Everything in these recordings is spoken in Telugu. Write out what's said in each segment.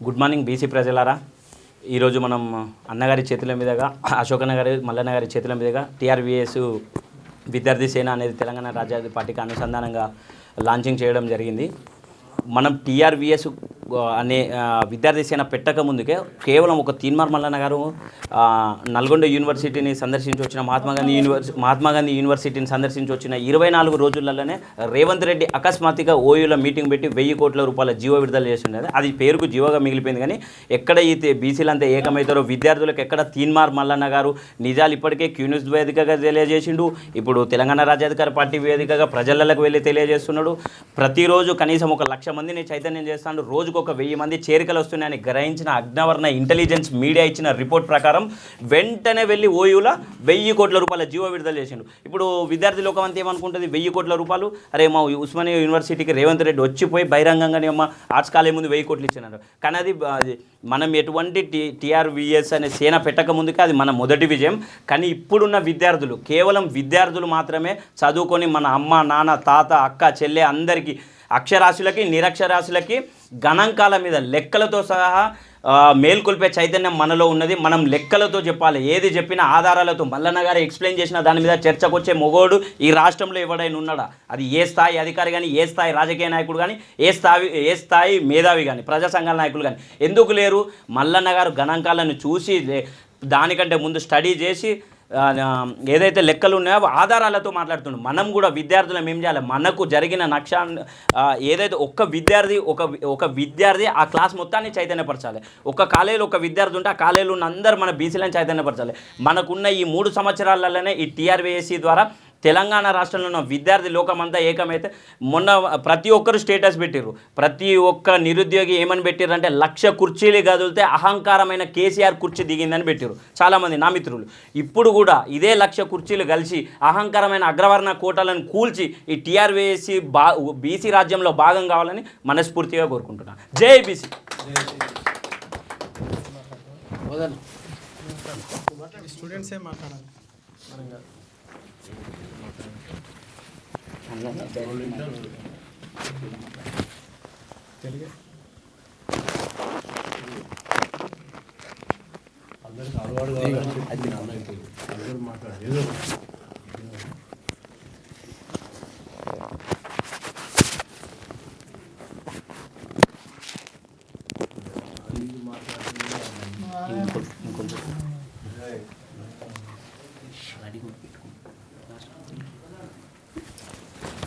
గుడ్ మార్నింగ్ బీసీ ప్రజలారా. ఈరోజు మనం అన్నగారి చేతుల మీదుగా అశోకన్న గారి మల్లన్న గారి చేతుల మీదుగా టీఆర్వీఎస్ విద్యార్థి సేన అనేది తెలంగాణ రాజ్యాధికార పార్టీకి అనుసంధానంగా లాంచింగ్ చేయడం జరిగింది. మనం టీఆర్వీఎస్ అనే విద్యార్థి సేన పెట్టక ముందుకే కేవలం ఒక తీన్మార్ మల్లన్న గారు నల్గొండ యూనివర్సిటీని సందర్శించి వచ్చిన మహాత్మా గాంధీ యూనివర్సిటీని సందర్శించి వచ్చిన 24 రోజులలోనే రేవంత్ రెడ్డి అకస్మాత్తుగా ఓయూలో మీటింగ్ పెట్టి 1000 కోట్ల రూపాయల జీవో విడుదల చేసింది. అది పేరుకు జీవోగా మిగిలిపోయింది. కానీ ఎక్కడ ఈ బీసీలంతా ఏకమవుతారో విద్యార్థులకు ఎక్కడ తీన్మార్ మల్లన్న గారు నిజాలు ఇప్పటికే క్యూన్యూస్ వేదికగా తెలియజేసిండు. ఇప్పుడు తెలంగాణ రాజ్యాధికార పార్టీ వేదికగా ప్రజలకు వెళ్ళి తెలియజేస్తున్నాడు. ప్రతిరోజు కనీసం 1,00,000 మందిని చైతన్యం చేస్తాడు. రోజుకు 1000 మంది చేరికలు వస్తున్నాయని గ్రహించిన అగ్నవర్ణ ఇంటెలిజెన్స్ మీడియా ఇచ్చిన రిపోర్ట్ ప్రకారం వెంటనే వెళ్ళి ఓయూలో 1000 కోట్ల రూపాయల జీవో విడుదల చేసిండు. ఇప్పుడు విద్యార్థి లోకం అంతా ఏమనుకుంటుంది, 1000 కోట్ల రూపాయలు అరే మా ఉస్మానియా యూనివర్సిటీకి రేవంత్ రెడ్డి వచ్చిపోయి బహిరంగంగానే అమ్మ ఆర్ట్స్ కాలేజ్ ముందు 1000 కోట్లు ఇచ్చినారు. కానీ అది మనం ఎటువంటి టీఆర్వీఎస్ అనే సేన పెట్టక ముందుకే అది మన మొదటి విజయం. కానీ ఇప్పుడున్న విద్యార్థులు కేవలం విద్యార్థులు మాత్రమే చదువుకొని మన అమ్మ నాన్న తాత అక్క చెల్లె అందరికీ అక్షరాస్యులకి నిరక్షరాస్యులకి గణాంకాల మీద లెక్కలతో సహా మేల్కొల్పే చైతన్యం మనలో ఉన్నది. మనం లెక్కలతో చెప్పాలి. ఏది చెప్పినా ఆధారాలతో. మల్లన్న గారు ఎక్స్ప్లెయిన్ చేసిన దాని మీద చర్చకు వచ్చే మొగోడు ఈ రాష్ట్రంలో ఎవడైనా ఉన్నాడా? అది ఏ స్థాయి అధికారి కానీ, ఏ స్థాయి రాజకీయ నాయకుడు కానీ, ఏ స్థాయి మేధావి కానీ, ప్రజా సంఘాల నాయకులు కానీ ఎందుకు లేరు? మల్లన్న గారు గణాంకాలను చూసి దానికంటే ముందు స్టడీ చేసి ఏదైతే లెక్కలు ఉన్నాయో ఆధారాలతో మాట్లాడుతున్నాం. మనం కూడా విద్యార్థులం ఏం చేయాలి? మనకు జరిగిన ఏదైతే ఒక విద్యార్థి ఆ క్లాస్ మొత్తాన్ని చైతన్యపరచాలి. ఒక కాలేజీలో ఒక విద్యార్థి ఉంటే ఆ కాలేజీలో ఉన్న అందరూ మన బీసీలను చైతన్యపరచాలి. మనకున్న ఈ 3 సంవత్సరాలలోనే ఈ టీఆర్వీఎస్సీ ద్వారా తెలంగాణ రాష్ట్రంలో ఉన్న విద్యార్థి లోకమంతా ఏకమైతే మొన్న ప్రతి ఒక్కరు స్టేటస్ పెట్టిర్రు. ప్రతి ఒక్క నిరుద్యోగి ఏమని పెట్టిర్రు అంటే 1,00,000 కుర్చీలు కదిలితే అహంకారమైన కేసీఆర్ కుర్చీ దిగిందని పెట్టిర్రు చాలామంది నా మిత్రులు. ఇప్పుడు కూడా ఇదే 1,00,000 కుర్చీలు కలిసి అహంకారమైన అగ్రవర్ణ కోటాలను కూల్చి ఈ టీఆర్వీఎస్సీ బీసీ రాజ్యంలో భాగం కావాలని మనస్ఫూర్తిగా కోరుకుంటున్నాను. జై బీసీ. స్టూడెంట్సే మాట్లాడాలి.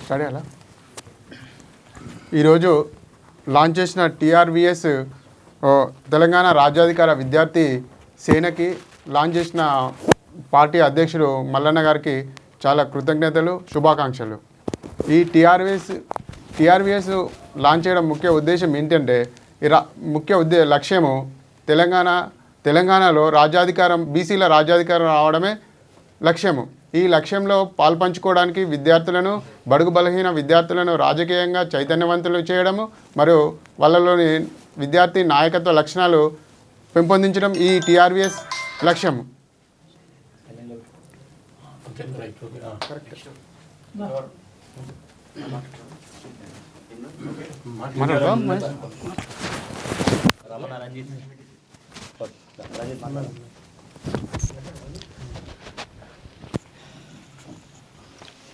సరే అలా ఈరోజు లాంచ్ చేసిన టీఆర్వీఎస్ తెలంగాణ రాజ్యాధికార విద్యార్థి సేనకి లాంచ్ చేసిన పార్టీ అధ్యక్షుడు మల్లన్న గారికి చాలా కృతజ్ఞతలు, శుభాకాంక్షలు. ఈ టీఆర్వీఎస్ లాంచ్ చేయడం ముఖ్య ఉద్దేశం ఏంటంటే లక్ష్యము తెలంగాణలో బీసీల రాజ్యాధికారం రావడమే లక్ష్యము. ఈ లక్ష్యంలో పాల్పంచుకోవడానికి విద్యార్థులను, బడుగు బలహీన విద్యార్థులను రాజకీయంగా చైతన్యవంతులు చేయడము మరియు వాళ్ళలోని విద్యార్థి నాయకత్వ లక్షణాలు పెంపొందించడం ఈ టీఆర్వీఎస్ లక్ష్యము.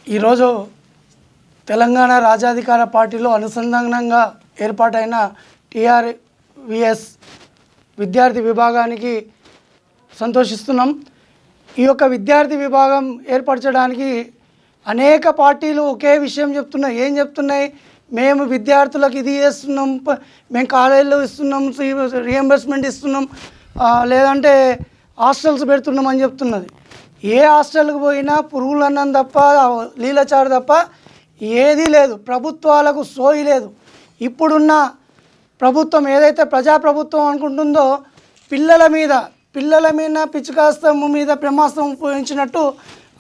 ఈరోజు తెలంగాణ రాజ్యాధికార పార్టీలో అనుసంధానంగా ఏర్పాటైన టీఆర్వీఎస్ విద్యార్థి విభాగానికి సంతోషిస్తున్నాం. ఈ యొక్క విద్యార్థి విభాగం ఏర్పరచడానికి అనేక పార్టీలు ఒకే విషయం చెప్తున్నాయి. ఏం చెప్తున్నాయి? మేము విద్యార్థులకు ఇది చేస్తున్నాం, మేము కాలేజీలో ఇస్తున్నాం, రీఎంబర్స్మెంట్ ఇస్తున్నాం, లేదంటే హాస్టల్స్ పెడుతున్నాం అని చెప్తున్నది. ఏ హాస్టల్కి పోయినా పురుగులు అన్నం తప్ప, లీలచారు తప్ప ఏదీ లేదు. ప్రభుత్వాలకు సోయి లేదు. ఇప్పుడున్న ప్రభుత్వం ఏదైతే ప్రజాప్రభుత్వం అనుకుంటుందో పిల్లల మీద పిచ్చుకాస్తం మీద బ్రహ్మాస్త్రం ఉపయోగించినట్టు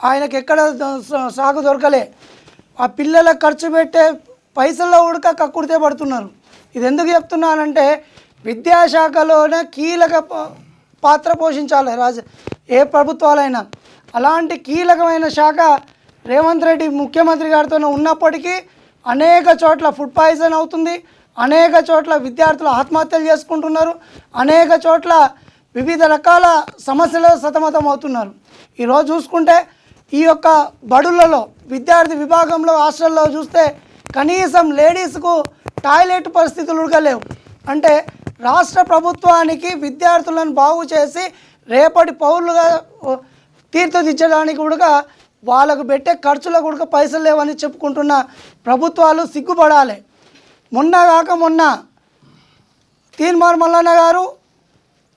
ఆయనకు ఎక్కడ సాగు దొరకలే. ఆ పిల్లలకు ఖర్చు పెట్టే పైసల్లో ఉడక కక్కుడితే పడుతున్నారు. ఇది ఎందుకు చెప్తున్నానంటే విద్యాశాఖలోనే కీలక పాత్ర పోషించాలి ఏ ప్రభుత్వాలైనా. అలాంటి కీలకమైన శాఖ రేవంత్ రెడ్డి ముఖ్యమంత్రి గారితో ఉన్నప్పటికీ అనేక చోట్ల ఫుడ్ పాయిజన్ అవుతుంది, అనేక చోట్ల విద్యార్థులు ఆత్మహత్యలు చేసుకుంటున్నారు, అనేక చోట్ల వివిధ రకాల సమస్యలు సతమతం అవుతున్నారు. ఈరోజు చూసుకుంటే ఈ యొక్క బడులలో విద్యార్థి విభాగంలో హాస్టల్లో చూస్తే కనీసం లేడీస్కు టాయిలెట్ పరిస్థితులు లేవు. అంటే రాష్ట్ర ప్రభుత్వానికి విద్యార్థులను బాగు చేసి రేపటి పౌరులుగా తీర్చిదిద్దడానికి కూడా వాళ్ళకు పెట్టే ఖర్చులకు కూడా పైసలు లేవని చెప్పుకుంటున్న ప్రభుత్వాలు సిగ్గుపడాలి. మొన్న తీన్మార్ మల్లన్న గారు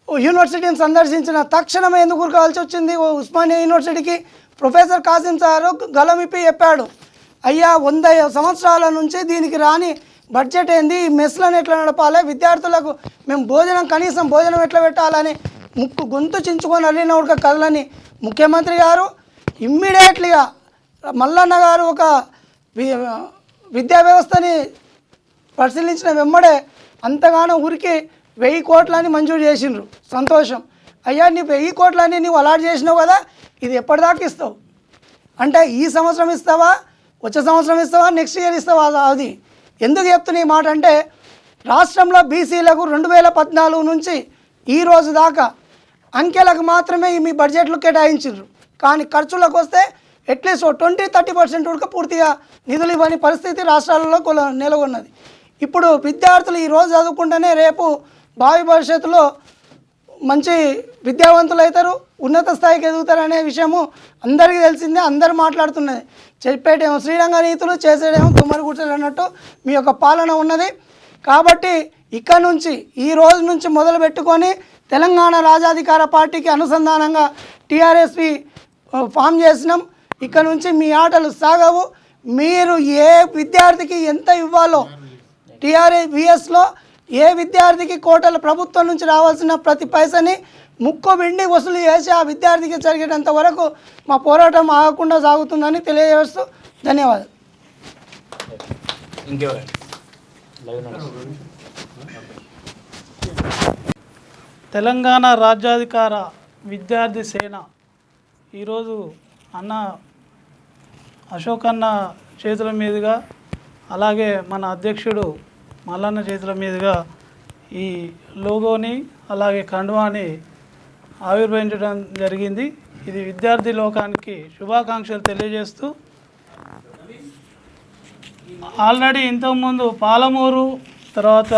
యూనివర్సిటీని సందర్శించిన తక్షణం ఎందుకు ఉరకాల్సి వచ్చింది? ఉస్మానియా యూనివర్సిటీకి ప్రొఫెసర్ కాసిం సారు గలమిప్పి చెప్పాడు, అయ్యా 100 సంవత్సరాల నుంచి దీనికి రాని బడ్జెట్ ఏంది, ఈ మెస్లను ఎట్లా నడపాలి, విద్యార్థులకు మేము కనీసం భోజనం ఎట్లా పెట్టాలని గొంతు చించుకొని అల్లిన ఉడక కదలని ముఖ్యమంత్రి గారు ఇమ్మీడియట్లీగా మల్లన్న గారు ఒక విద్యా వ్యవస్థని పరిశీలించిన వెంబడే అంతగానో ఊరికి 1000 కోట్లని మంజూరు చేసిండ్రు. సంతోషం. అయ్యా నీ 1000 కోట్లని నువ్వు అలాట్ చేసినావు కదా, ఇది ఎప్పటిదాకా ఇస్తావు? అంటే ఈ సంవత్సరం ఇస్తావా, వచ్చే సంవత్సరం ఇస్తావా, నెక్స్ట్ ఇయర్ ఇస్తావా? అది ఎందుకు చెప్తున్నా ఈ మాట అంటే రాష్ట్రంలో బీసీలకు 2014 నుంచి ఈ రోజు దాకా అంకెలకు మాత్రమే మీ బడ్జెట్లు కేటాయించారు. కానీ ఖర్చులకు వస్తే అట్లీస్ట్ 20-30% కూడా పూర్తిగా నిధులు ఇవ్వని పరిస్థితి రాష్ట్రాలలో నెలకొన్నది. ఇప్పుడు విద్యార్థులు ఈరోజు చదువుకుంటేనే రేపు భావి భవిష్యత్తులో మంచి విద్యావంతులు అవుతారు, ఉన్నత స్థాయికి ఎదుగుతారు అనే విషయము అందరికీ తెలిసిందే, అందరూ మాట్లాడుతున్నది. చెప్పేటేమో శ్రీరంగ నీతులు, చేసేటేమో తుమ్మరి గుర్తులు అన్నట్టు మీ యొక్క పాలన ఉన్నది. కాబట్టి ఇక్కడ నుంచి ఈ రోజు నుంచి మొదలు పెట్టుకొని తెలంగాణ రాజాధికార పార్టీకి అనుసంధానంగా టీఆర్ఎస్పి ఫామ్ చేసినాం. ఇక్కడ నుంచి మీ ఆటలు సాగవు. మీరు ఏ విద్యార్థికి ఎంత ఇవ్వాలో టీఆర్ఎస్లో ఏ విద్యార్థికి కోటల ప్రభుత్వం నుంచి రావాల్సిన ప్రతి పైసని ముక్కు విండి వసూలు చేసి ఆ విద్యార్థికి జరిగేటంత వరకు మా పోరాటం ఆగకుండా సాగుతుందని తెలియజేస్తూ ధన్యవాదాలు. తెలంగాణ రాజ్యాధికార విద్యార్థి సేన ఈరోజు అన్న అశోక్ అన్న చేతుల మీదుగా, అలాగే మన అధ్యక్షుడు మల్లన్న చేతుల మీదుగా ఈ లోగోని అలాగే కండువాని ఆవిర్భవించడం జరిగింది. ఇది విద్యార్థి లోకానికి శుభాకాంక్షలు తెలియజేస్తూ, ఆల్రెడీ ఇంతకుముందు పాలమూరు తర్వాత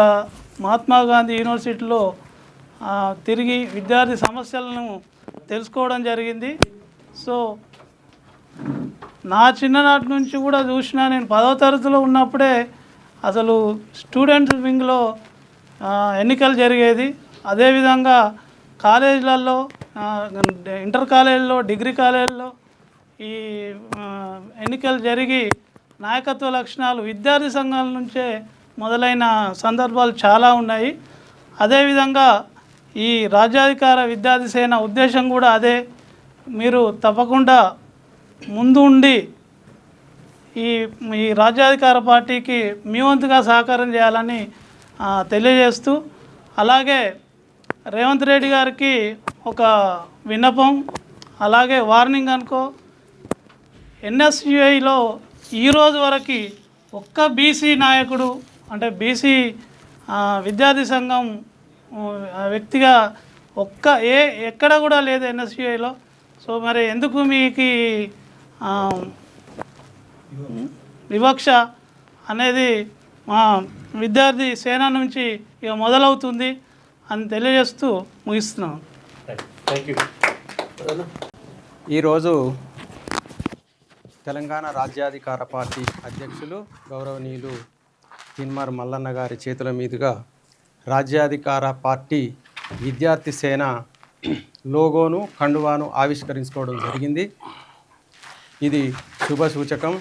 మహాత్మా గాంధీ యూనివర్సిటీలో తిరిగి విద్యార్థి సమస్యలను తెలుసుకోవడం జరిగింది. సో నా చిన్ననాటి నుంచి కూడా చూసినా, నేను 10వ తరగతిలో ఉన్నప్పుడే అసలు స్టూడెంట్స్ వింగ్లో ఎన్నికలు జరిగేది. అదేవిధంగా కాలేజీలలో, ఇంటర్ కాలేజీలో, డిగ్రీ కాలేజీలో ఈ ఎన్నికలు జరిగి నాయకత్వ లక్షణాలు విద్యార్థి సంఘాల నుంచే మొదలైన సందర్భాలు చాలా ఉన్నాయి. అదేవిధంగా ఈ రాజ్యాధికార విద్యార్థి సేన ఉద్దేశం కూడా అదే. మీరు తప్పకుండా ముందు ఉండి ఈ రాజ్యాధికార పార్టీకి మీ వంతుగా సహకారం చేయాలని తెలియజేస్తూ, అలాగే రేవంత్ రెడ్డి గారికి ఒక విన్నపం, అలాగే వార్నింగ్ అనుకో, ఎన్ఎస్యుఐలో ఈరోజు వరకు ఒక్క బీసీ నాయకుడు అంటే బీసీ విద్యార్థి సంఘం వ్యక్తిగా ఎక్కడ కూడా లేదు ఎన్ఎస్యుఐలో. సో మరి ఎందుకు మీకు వివక్ష అనేది మా విద్యార్థి సేన నుంచి ఇక మొదలవుతుంది అని తెలియజేస్తూ ముగిస్తున్నాను. ఈరోజు తెలంగాణ రాజ్యాధికార పార్టీ అధ్యక్షులు గౌరవనీయులు తీన్మార్ మల్లన్న గారి చేతుల మీదుగా రాజ్యాధికార పార్టీ విద్యార్థి సేన లోగోను, కండువాను ఆవిష్కరించుకోవడం జరిగింది. ఇది శుభ సూచకం.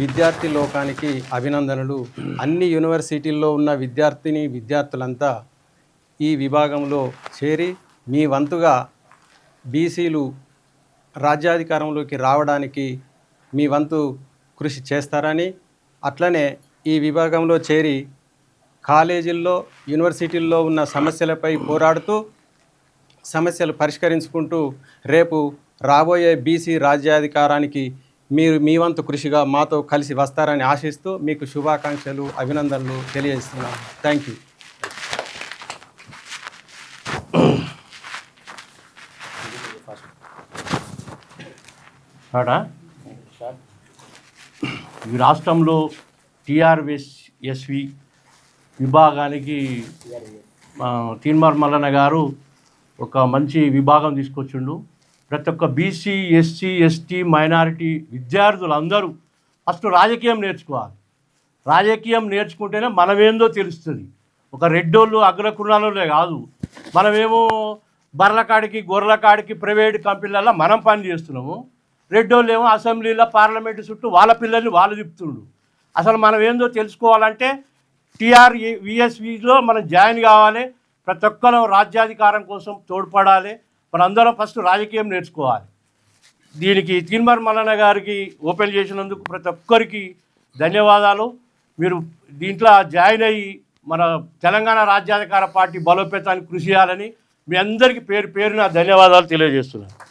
విద్యార్థి లోకానికి అభినందనలు. అన్ని యూనివర్సిటీల్లో ఉన్న విద్యార్థులంతా ఈ విభాగంలో చేరి మీ వంతుగా బీసీలు రాజ్యాధికారంలోకి రావడానికి మీ వంతు కృషి చేస్తారని, అట్లనే ఈ విభాగంలో చేరి కాలేజీల్లో, యూనివర్సిటీల్లో ఉన్న సమస్యలపై పోరాడుతూ సమస్యలు పరిష్కరించుకుంటూ రేపు రాబోయే బీసీ రాజ్యాధికారానికి మీరు మీ వంతు కృషిగా మాతో కలిసి వస్తారని ఆశిస్తూ మీకు శుభాకాంక్షలు, అభినందనలు తెలియజేస్తున్నాను. Thank you. ఈ రాష్ట్రంలో టీఆర్ఎస్వి విభాగానికి తీన్మార్ మల్లన్న గారు ఒక మంచి విభాగం తీసుకొచ్చిండు. ప్రతి ఒక్క బీసీ, ఎస్సీ, ఎస్టీ, మైనారిటీ విద్యార్థులందరూ ఫస్ట్ రాజకీయం నేర్చుకోవాలి. రాజకీయం నేర్చుకుంటేనే మనమేందో తెలుస్తుంది. ఒక రెడ్డోళ్ళు అగ్రకులాలే కాదు, మనమేమో బర్రెల కాడికి గొర్రెల కాడికి ప్రైవేట్ కంపెనీలలో మనం పని చేస్తున్నాము. రెడ్డోళ్ళు ఏమో అసెంబ్లీలో పార్లమెంటు చుట్టూ వాళ్ళ పిల్లల్ని వాళ్ళు తిప్పుతుండు. అసలు మనం ఏందో తెలుసుకోవాలంటే టీఆర్విఎస్విలో మనం జాయిన్ కావాలి. ప్రతి ఒక్కరు రాజ్యాధికారం కోసం తోడ్పడాలి. మనందరం ఫస్ట్ రాజకీయం నేర్చుకోవాలి. దీనికి తీన్మార్ మల్లన్న గారికి ఓపెన్ చేసినందుకు ప్రతి ఒక్కరికి ధన్యవాదాలు. మీరు దీంట్లో జాయిన్ అయ్యి మన తెలంగాణ రాజ్యాధికార పార్టీ బలోపేతానికి కృషి చేయాలని మీ అందరికీ పేరు పేరున ధన్యవాదాలు తెలియజేస్తున్నాను.